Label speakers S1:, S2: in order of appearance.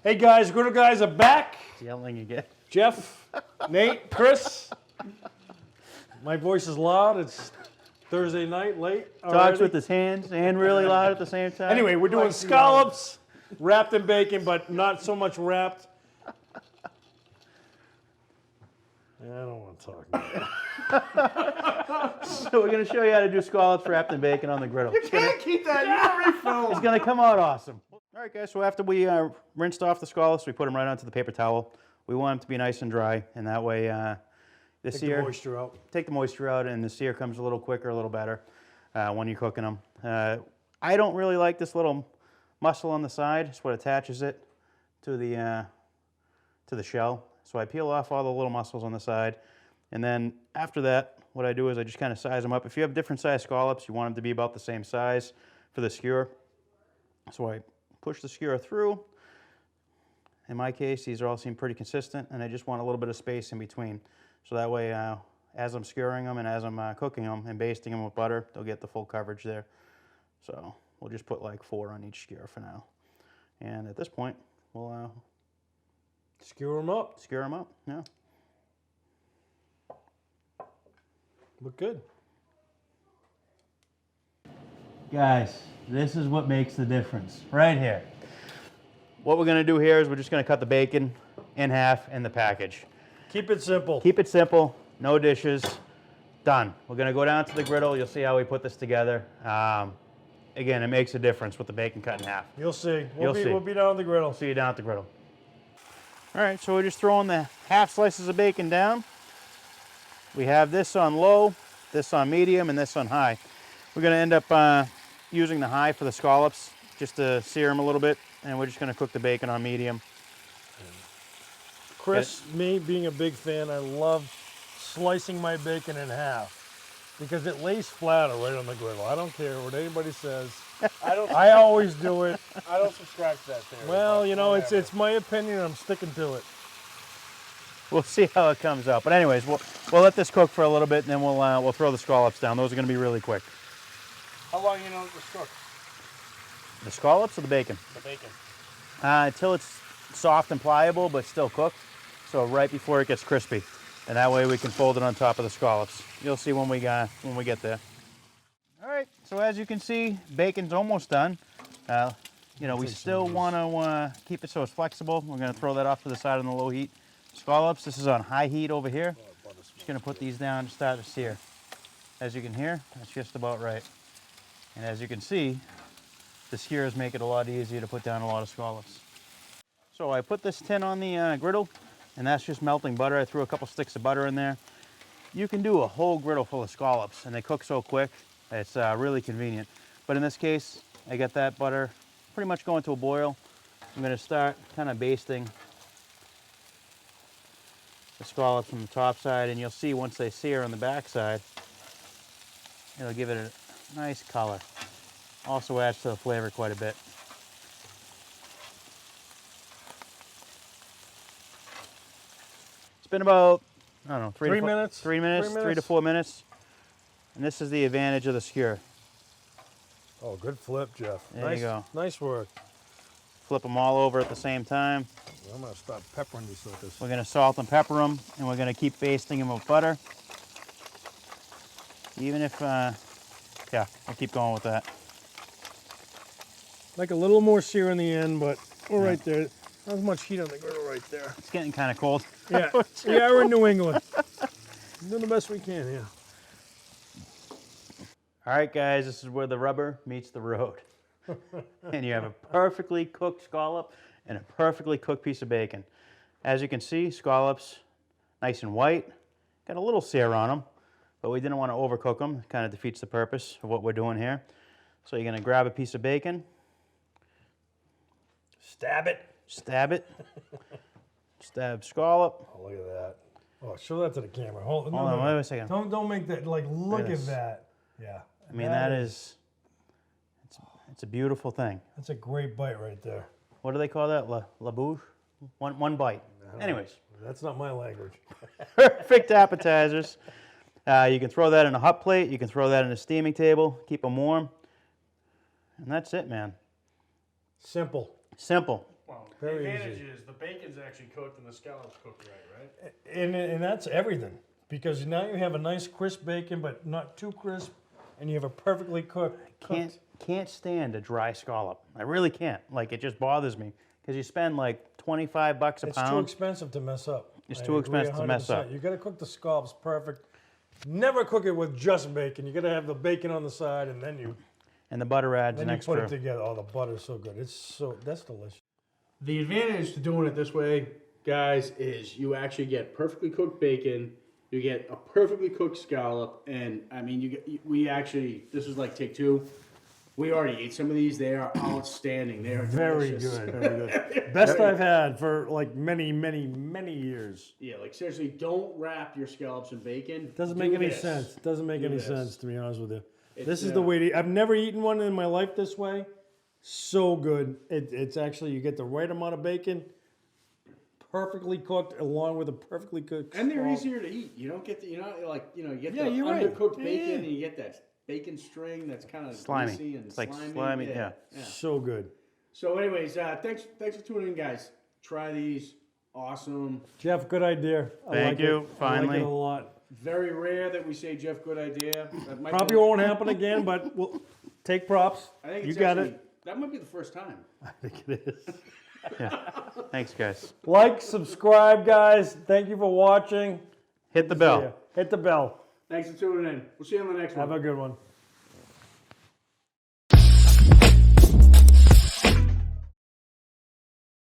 S1: Hey guys, Griddle guys are back.
S2: Yelling again.
S1: Jeff, Nate, Chris. My voice is loud. It's Thursday night, late already.
S2: Talks with his hands and really loud at the same time.
S1: Anyway, we're doing scallops wrapped in bacon, but not so much wrapped. I don't want to talk about it.
S2: So we're going to show you how to do scallops wrapped in bacon on the griddle.
S1: You can't keep that in every film.
S2: It's going to come out awesome. All right, guys, so after we rinsed off the scallops, we put them right onto the paper towel. We want them to be nice and dry, and that way
S1: Take the moisture out.
S2: Take the moisture out, and the sear comes a little quicker, a little better when you're cooking them. I don't really like this little muscle on the side. It's what attaches it to the shell. So I peel off all the little muscles on the side, and then after that, what I do is I just kind of size them up. If you have different size scallops, you want them to be about the same size for the skewer. So I push the skewer through. In my case, these all seem pretty consistent, and I just want a little bit of space in between. So that way, as I'm skewering them and as I'm cooking them and basting them with butter, they'll get the full coverage there. So we'll just put like 4 on each skewer for now. And at this point, we'll
S1: skewer them up.
S2: Skewer them up, yeah.
S1: Look good.
S2: Guys, this is what makes the difference, right here. What we're gonna do here is we're just gonna cut the bacon in half in the package.
S1: Keep it simple.
S2: Keep it simple, no dishes, done. We're gonna go down to the griddle, you'll see how we put this together. Again, it makes a difference with the bacon cut in half.
S1: You'll see. We'll be down at the griddle.
S2: See you down at the griddle. All right, so we're just throwing the half slices of bacon down. We have this on low, this on medium, and this on high. We're gonna end up using the high for the scallops, just to sear them a little bit, and we're just gonna cook the bacon on medium.
S1: Chris, me being a big fan, I love slicing my bacon in half because it lays flatter right on the griddle. I don't care what anybody says. I always do it.
S3: I don't subscribe to that theory.
S1: Well, you know, it's my opinion. I'm sticking to it.
S2: We'll see how it comes out. But anyways, we'll let this cook for a little bit, and then we'll throw the scallops down. Those are going to be really quick.
S3: How long you know this cook?
S2: The scallops or the bacon?
S3: The bacon.
S2: Until it's soft and pliable, but still cooked. So right before it gets crispy, and that way we can fold it on top of the scallops. You'll see when we get there. All right. So as you can see, bacon's almost done. You know, we still want to keep it so it's flexible. We're going to throw that off to the side on the low heat. Scallops, this is on high heat over here. Just going to put these down and start to sear. As you can hear, that's just about right. And as you can see, the skewers make it a lot easier to put down a lot of scallops. So I put this tin on the griddle, and that's just melting butter. I threw a couple sticks of butter in there. You can do a whole griddle full of scallops, and they cook so quick, it's really convenient. But in this case, I got that butter pretty much going to a boil. I'm going to start kind of basting the scallops from the top side, and you'll see once they sear on the back side, it'll give it a nice color. Also adds to the flavor quite a bit. It's been about, I don't know, 3
S1: minutes?
S2: 3 minutes, 3 to 4 minutes. And this is the advantage of the skewer.
S1: Oh, good flip, Jeff.
S2: There you go.
S1: Nice work.
S2: Flip them all over at the same time.
S1: I'm going to start peppering these suckers.
S2: We're going to salt and pepper them, and we're going to keep basting them with butter. Even if, yeah, we'll keep going with that.
S1: Like a little more sear in the end, but we're right there. Not as much heat on the griddle right there.
S2: It's getting kind of cold.
S1: Yeah, yeah, we're in New England. We're doing the best we can here.
S2: All right, guys, this is where the rubber meets the road. And you have a perfectly cooked scallop and a perfectly cooked piece of bacon. As you can see, scallops, nice and white. Got a little sear on them, but we didn't want to overcook them. It kind of defeats the purpose of what we're doing here. So you're going to grab a piece of bacon.
S1: Stab it.
S2: Stab it. Stab scallop.
S1: Oh, look at that. Oh, show that to the camera. Hold
S2: on, wait a second.
S1: Don't make that, like, look at that. Yeah.
S2: I mean, that is, it's a beautiful thing.
S1: That's a great bite right there.
S2: What do they call that? La bouche? One bite. Anyways.
S1: That's not my language.
S2: Perfect appetizers. You can throw that in a hot plate. You can throw that in a steaming table. Keep them warm. And that's it, man.
S1: Simple.
S2: Simple.
S3: Well,
S1: Very
S3: the advantage
S1: easy.
S3: is the bacon's actually cooked and the scallops cooked right?
S1: And that's everything. Because now you have a nice crisp bacon, but not too crisp, and you have a perfectly cooked.
S2: Can't stand a dry scallop. I really can't. Like, it just bothers me because you spend like $25 a
S1: It's too
S2: pound.
S1: expensive to mess up.
S2: It's
S1: I
S2: too
S1: agree
S2: expensive to mess
S1: 100%.
S2: up.
S1: You got to cook the scallops perfect. Never cook it with just bacon. You got to have the bacon on the side, and then you
S2: And the butter adds an
S1: put
S2: extra.
S1: it together. Oh, the butter's so good. That's delicious.
S3: The advantage to doing it this way, guys, is you actually get perfectly cooked bacon. You get a perfectly cooked scallop, and I mean, this is like take two. We already ate some of these. They are outstanding. They are
S1: Very
S3: delicious.
S1: good. Very good. Best I've had for like many, many, many years.
S3: Yeah, like seriously, don't wrap your scallops in bacon.
S1: Doesn't
S3: Do
S1: make any
S3: this.
S1: sense. Doesn't make
S3: Do
S1: any
S3: this.
S1: sense, to be honest with you.
S3: It's,
S1: This is the way to eat. I've never eaten one in my life this way. So good. It's actually, you get the right amount of bacon, perfectly cooked, along with a perfectly cooked
S3: And they're
S1: scallop.
S3: easier to eat. You don't get the, you get
S1: Yeah,
S3: the
S1: you're right.
S3: undercooked
S1: Yeah,
S3: bacon,
S1: yeah.
S3: and you get that bacon string that's kind of
S2: Slimy.
S3: greasy and
S2: It's like
S3: slimy.
S2: slimy, yeah.
S1: So good.
S3: So, anyways, thanks for tuning in, guys. Try these. Awesome.
S1: Jeff, good idea.
S2: Thank you,
S1: I like
S2: finally.
S1: it a lot.
S3: Very rare that we say, Jeff, good idea. That might
S1: Probably
S3: be,
S1: won't happen again, but we'll take props.
S3: I think
S1: You
S3: it's
S1: got
S3: actually,
S1: it.
S3: That might be the first time.
S1: I think it is.
S2: Thanks, guys.
S1: Like, subscribe, guys. Thank you for watching.
S2: Hit the bell.
S1: Hit the bell.
S3: Thanks for tuning in. We'll see you on the next one.
S1: Have a good one.